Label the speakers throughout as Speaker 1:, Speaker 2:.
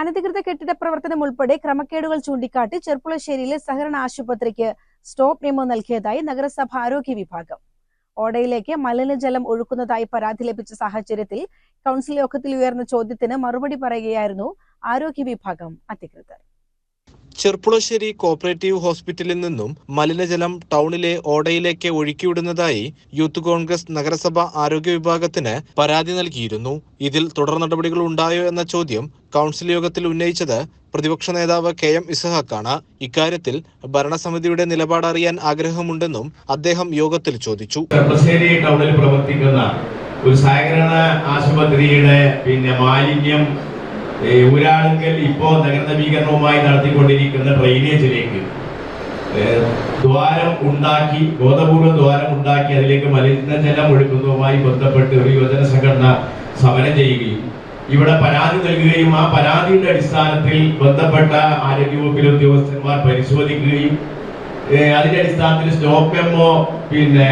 Speaker 1: അനധികൃത കെട്ടിട പ്രവർത്തനം ഉൾപ്പെടെ ക്രമക്കേടുകൾ ചൂണ്ടിക്കാട്ടി ചെർപ്പുളശ്ശേരിയിലെ സഹകരണ ആശുപത്രിക്ക് സ്റ്റോപ്പ് മെമ്മോ നൽകിയതായി നഗരസഭ ആരോഗ്യ വിഭാഗം. ഓടയിലേക്ക് മലിനജലം ഒഴുക്കുന്നതായി പരാതി ലഭിച്ച സാഹചര്യത്തിൽ കൗൺസിൽ യോഗത്തിൽ ഉയർന്ന ചോദ്യത്തിന് മറുപടി പറയുകയായിരുന്നു ആരോഗ്യ വിഭാഗം അധികൃതർ.
Speaker 2: ചെർപ്പുളശ്ശേരി കോപ്പറേറ്റീവ് ഹോസ്പിറ്റലിൽ നിന്നും മലിനജലം ടൗണിലെ ഓടയിലേക്ക് ഒഴുക്കിവിടുന്നതായി യൂത്ത് കോൺഗ്രസ് നഗരസഭ ആരോഗ്യ വിഭാഗത്തിന് പരാതി നൽകിയിരുന്നു. ഇതിൽ തുടർ നടപടികൾ ഉണ്ടായോ എന്ന ചോദ്യം കൗൺസിൽ യോഗത്തിൽ ഉന്നയിച്ചത് പ്രതിപക്ഷ നേതാവ് KM ഇസ്ഹാഖാണ്. ഇക്കാര്യത്തിൽ ഭരണസമിതിയുടെ നിലപാട് അറിയാൻ ആഗ്രഹമുണ്ടെന്നും അദ്ദേഹം യോഗത്തിൽ ചോദിച്ചു.
Speaker 3: ചെർപ്പുളശ്ശേരി ടൗണിൽ പ്രവർത്തിക്കുന്ന ഒരു സഹകരണ ആശുപത്രിയുടെ മാലിന്യം ഊരാളുങ്കൽ ഇപ്പോൾ നഗരനവീകരണവുമായി നടത്തിക്കൊണ്ടിരിക്കുന്ന ഡ്രെയിനേജിലേക്ക് ദ്വാരം ഉണ്ടാക്കി, ബോധപൂർവ്വം ദ്വാരം ഉണ്ടാക്കി അതിലേക്ക് മലിനജലം ഒഴുക്കുന്നതുമായി ബന്ധപ്പെട്ട് ഒരു യുവജന സംഘടന സമരം ചെയ്യുകയും ഇവിടെ പരാതി നൽകുകയും ആ പരാതിയുടെ അടിസ്ഥാനത്തിൽ ബന്ധപ്പെട്ട ആരോഗ്യവകുപ്പിലെ ഉദ്യോഗസ്ഥന്മാർ പരിശോധിക്കുകയും അതിന്റെ അടിസ്ഥാനത്തിൽ സ്റ്റോപ്പ് മെമ്മോ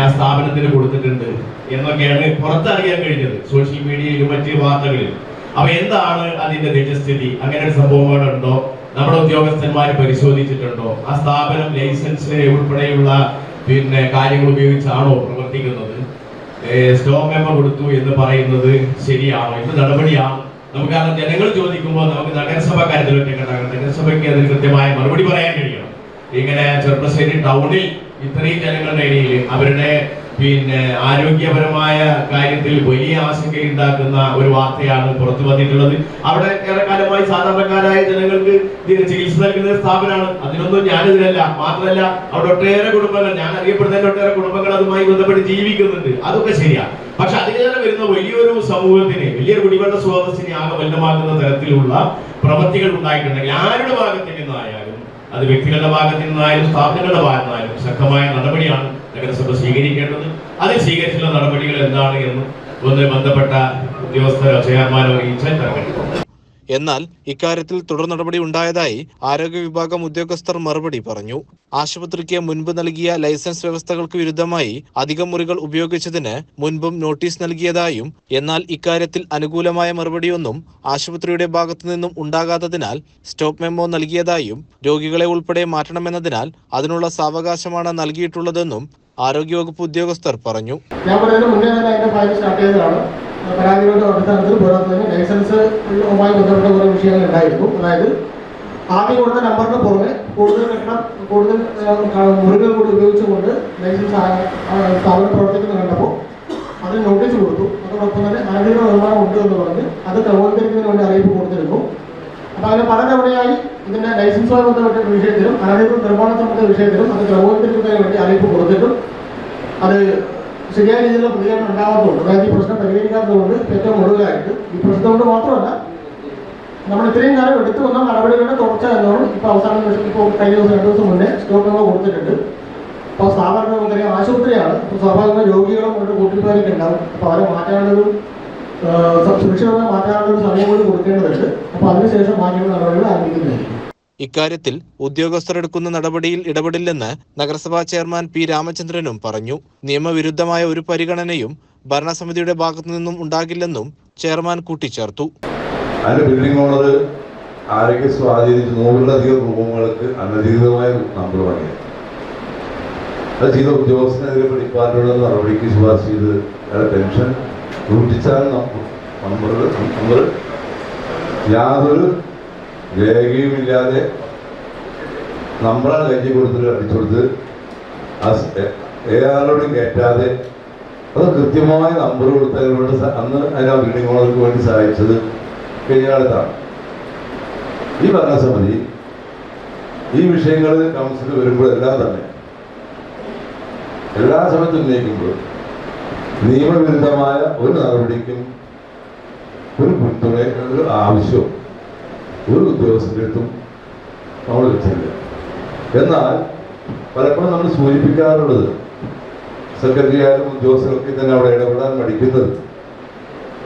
Speaker 3: ആ സ്ഥാപനത്തിന് കൊടുത്തിട്ടുണ്ട് എന്നൊക്കെയാണ് പുറത്തറിയാൻ കഴിഞ്ഞത് സോഷ്യൽ മീഡിയയിലും മറ്റ് വാർത്തകളിലും. അപ്പൊ എന്താണ് അതിന്റെ നിജസ്ഥിതി? അങ്ങനെ ഒരു സംഭവം ഉണ്ടോ? നമ്മുടെ ഉദ്യോഗസ്ഥന്മാർ പരിശോധിച്ചിട്ടുണ്ടോ? ആ സ്ഥാപനം ലൈസൻസ് ഉൾപ്പെടെയുള്ള കാര്യങ്ങൾ ഉപയോഗിച്ചാണോ പ്രവർത്തിക്കുന്നത്? സ്റ്റോപ്പ് മെമ്മോ കൊടുത്തു എന്ന് പറയുന്നത് ശരിയാണോ? ഇത് നടപടിയാണ്. നമുക്ക് കാരണം ജനങ്ങൾ ചോദിക്കുമ്പോൾ നമുക്ക് നഗരസഭ കാര്യത്തിൽ നഗരസഭയ്ക്ക് അതിന് കൃത്യമായ മറുപടി പറയാൻ കഴിയണം. ഇങ്ങനെ ചെർപ്പുളശ്ശേരി ടൗണിൽ ഇത്രയും ജനങ്ങളുടെ ഇടയിൽ അവരുടെ ആരോഗ്യപരമായ കാര്യത്തിൽ വലിയ ആശങ്കയുണ്ടാക്കുന്ന ഒരു വാർത്തയാണ് പുറത്തു വന്നിട്ടുള്ളത്. അവിടെ ഏറെക്കാലമായി സാധാരണക്കാരായ ജനങ്ങൾക്ക് ചികിത്സ നൽകുന്ന സ്ഥാപനമാണ്. അതിനൊന്നും ഞാനിതിലല്ല. മാത്രമല്ല അവിടെ ഒട്ടേറെ കുടുംബങ്ങൾ, ഞാൻ അറിയപ്പെടുന്ന ഒട്ടേറെ കുടുംബങ്ങൾ അതുമായി ബന്ധപ്പെട്ട് ജീവിക്കുന്നുണ്ട്. അതൊക്കെ ശരിയാണ്. പക്ഷെ അതിലേറെ വരുന്ന വലിയൊരു സമൂഹത്തിന്, വലിയൊരു കുടിവെള്ള സ്രോതസ്സിനെ ആകെ മലിനമാക്കുന്ന തരത്തിലുള്ള പ്രവൃത്തികൾ ഉണ്ടായിട്ടുണ്ടെങ്കിൽ ആരുടെ ഭാഗത്തിൽ നിന്നായാലും, അത് വ്യക്തികളുടെ ഭാഗത്തു നിന്നായാലും സ്ഥാപനങ്ങളുടെ ഭാഗത്തു നിന്നായാലും ശക്തമായ നടപടിയാണ് നഗരസഭ സ്വീകരിക്കേണ്ടത്. അതിൽ സ്വീകരിച്ചുള്ള നടപടികൾ എന്താണ് എന്ന് ബന്ധപ്പെട്ട ഉദ്യോഗസ്ഥരോ ചെയർമാനോ അറിയിച്ചാൽ.
Speaker 2: എന്നാൽ ഇക്കാര്യത്തിൽ തുടർ നടപടി ഉണ്ടായതായി ആരോഗ്യ വിഭാഗം ഉദ്യോഗസ്ഥർ മറുപടി പറഞ്ഞു. ആശുപത്രിക്ക് മുൻപ് നൽകിയ ലൈസൻസ് വ്യവസ്ഥകൾക്ക് വിരുദ്ധമായി അധികം മുറികൾ ഉപയോഗിച്ചതിന് മുൻപും നോട്ടീസ് നൽകിയതായും, എന്നാൽ ഇക്കാര്യത്തിൽ അനുകൂലമായ മറുപടിയൊന്നും ആശുപത്രിയുടെ ഭാഗത്തു നിന്നും ഉണ്ടാകാത്തതിനാൽ സ്റ്റോപ്പ് മെമ്മോ നൽകിയതായും രോഗികളെ ഉൾപ്പെടെ മാറ്റണമെന്നതിനാൽ അതിനുള്ള സാവകാശമാണ് നൽകിയിട്ടുള്ളതെന്നും ആരോഗ്യവകുപ്പ് ഉദ്യോഗസ്ഥർ പറഞ്ഞു.
Speaker 4: പരാതികളുടെ അടിസ്ഥാനത്തിൽ പോരാത്തതിന് ലൈസൻസുമായി ബന്ധപ്പെട്ട കുറേ വിഷയങ്ങൾ ഉണ്ടായിരുന്നു. അതായത് ആദ്യം കൊടുത്ത നമ്പറിന് പുറമെ കൂടുതൽ മുറികൾ കൂടി ഉപയോഗിച്ചുകൊണ്ട് ലൈസൻസ് സ്ഥാപനം പ്രവർത്തിക്കുന്നത് കണ്ടപ്പോൾ അതിന് നോട്ടീസ് കൊടുത്തു. അതോടൊപ്പം തന്നെ അനധികൃത നിർമ്മാണം ഉണ്ട് എന്ന് പറഞ്ഞ് അത് ക്രമീകരിക്കുന്നതിന് വേണ്ടി അറിയിപ്പ് കൊടുത്തിരുന്നു. അപ്പോൾ അതിന് പലതവണയായി ഇതിൻ്റെ ലൈസൻസുമായി ബന്ധപ്പെട്ട വിഷയത്തിലും അനധികൃത നിർമ്മാണം സംബന്ധിച്ച വിഷയത്തിലും അത് ക്രമീകരിക്കുന്നതിന് വേണ്ടി അറിയിപ്പ് കൊടുത്തിട്ടും അത് ശരിയായ രീതിയിലുള്ള പ്രതികരണം ഉണ്ടാകാത്തതുകൊണ്ട്, അതായത് ഈ പ്രശ്നം പരിഹരിക്കാത്തതുകൊണ്ട് ഏറ്റവും ഒടുവിലായിട്ട് ഈ പ്രശ്നം കൊണ്ട് മാത്രമല്ല നമ്മൾ ഇത്രയും കാലം എടുത്തു വന്ന നടപടികളുടെ തുടർച്ച എന്നോണം ഇപ്പോൾ അവസാന നിമിഷം, ഇപ്പോൾ കഴിഞ്ഞ ദിവസം 2 ദിവസം മുന്നേ സ്റ്റോപ്പ് മെമ്മോ കൊടുത്തിട്ടുണ്ട്. അപ്പോൾ സ്ഥാപനം നമുക്കറിയാം ആശുപത്രിയാണ്. അപ്പോൾ സ്വാഭാവികമായി രോഗികളും അവരുടെ കൂട്ടിൽപ്പാരൊക്കെ ഉണ്ടാവും. അപ്പോൾ അവരെ മാറ്റാനുള്ളൊരു സുരക്ഷിതമായി മാറ്റാനുള്ളൊരു സമയം കൂടി കൊടുക്കേണ്ടതുണ്ട്. അപ്പോൾ അതിനുശേഷം മാറ്റിയുള്ള നടപടികൾ ആരംഭിക്കുന്നതായിരിക്കും.
Speaker 2: ഇക്കാര്യത്തിൽ ഉദ്യോഗസ്ഥരെടുക്കുന്ന നടപടിയിൽ ഇടപെടില്ലെന്ന് നഗരസഭാ ചെയർമാൻ P. രാമചന്ദ്രനും പറഞ്ഞു. നിയമവിരുദ്ധമായ ഒരു പരിഗണനയും ഭരണസമിതിയുടെ ഭാഗത്തു നിന്നും ഉണ്ടാകില്ലെന്നും ചെയർമാൻ കൂട്ടിച്ചേർത്തു.
Speaker 5: ബിൽഡിംഗ് ഓണർ ആരോഗ്യ സ്വാധീനിച്ച് 100-ലധികം റൂമുകൾക്ക് അനധികൃതമായ നമ്പർ വാങ്ങിയത്. അത് ചെയ്ത ഉദ്യോഗസ്ഥനെതിരെ ഡിപ്പാർട്ട്മെന്റ് നടപടിക്ക് ശുപാർശ ചെയ്ത് പെൻഷൻ 104 നമ്പർ യാതൊരു രേഖയുമില്ലാതെ നമ്മളാണ് കൈ കൊടുത്തിട്ട് അടിച്ചു കൊടുത്ത് ഏയാളോടും കയറ്റാതെ അത് കൃത്യമായ നമ്പർ കൊടുത്തതിലൂടെ അന്ന് അതിനാ ബിൽഡിംഗ് ഓണർക്ക് വേണ്ടി സഹായിച്ചത് കഴിഞ്ഞ കാലത്താണ്. ഈ ഭരണസമിതി ഈ വിഷയങ്ങൾ കൗൺസിൽ വരുമ്പോഴെല്ലാം തന്നെ എല്ലാ സമയത്തും ഉന്നയിക്കുമ്പോൾ നിയമവിരുദ്ധമായ ഒരു നടപടിക്കും ഒരു പിന്തുണ ഒരു ആവശ്യവും ഒരു ഉദ്യോഗസ്ഥരുടെ അടുത്തും നമ്മൾ വെച്ചില്ല. എന്നാൽ പലപ്പോഴും നമ്മൾ സൂചിപ്പിക്കാറുള്ളത് സെക്രട്ടറി ആയാലും ഉദ്യോഗസ്ഥർക്ക് തന്നെ അവിടെ ഇടപെടാൻ മടിക്കുന്നത്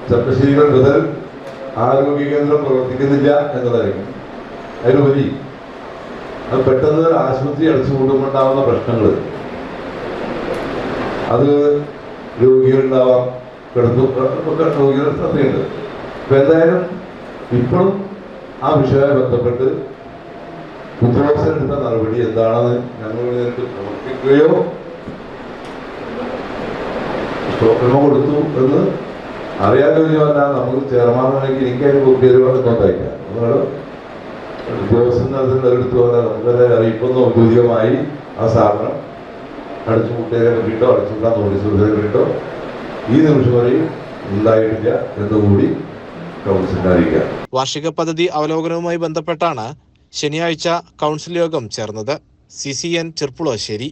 Speaker 5: ചെർപ്പശ്ശേരികൾ മുതൽ ആരോഗ്യ കേന്ദ്രം പ്രവർത്തിക്കുന്നില്ല എന്നതായിരിക്കും. അതിലുപരി അത് പെട്ടെന്ന് ആശുപത്രി അടച്ചുകൂട്ടുമ്പോണ്ടാവുന്ന പ്രശ്നങ്ങൾ, അത് രോഗികളുണ്ടാവാം, രോഗികളുടെ ശ്രദ്ധയുണ്ട്. ഇപ്പം എന്തായാലും ഇപ്പോഴും ആ വിഷയവുമായി ബന്ധപ്പെട്ട് ഉദ്യോഗസ്ഥരെടുത്ത നടപടി എന്താണെന്ന് ഞങ്ങൾ പ്രവർത്തിക്കുകയോ സ്റ്റോപ്പ് മെമ്മോ കൊടുത്തു എന്ന് അറിയാൻ കഴിയുമല്ല. നമുക്ക് ചെയർമാനാണെങ്കിൽ എനിക്കതിന് പേരുവാണെന്നോട്ടയക്കാം. അതുകൊണ്ട് ഉദ്യോഗസ്ഥൻ എടുത്തു വന്നാൽ നമുക്കത് അറിയിപ്പൊന്നും ഔദ്യോഗികമായി ആ സ്ഥാപനം അടച്ചുപൂട്ടിയതിനെ പറ്റിയിട്ടോ അടച്ചുപൂട്ടാൻ നോട്ടീസ് കൊടുത്തതിനെ പറ്റിയിട്ടോ ഈ നിമിഷം വരെയും ഉണ്ടായിട്ടില്ല എന്നുകൂടി കൗൺസിലിനെ അറിയിക്കാം.
Speaker 2: വാർഷിക പദ്ധതി അവലോകനവുമായി ബന്ധപ്പെട്ടാണ് ശനിയാഴ്ച കൗൺസിൽ യോഗം ചേർന്നത്. CCN ചെർപ്പുളശ്ശേരി.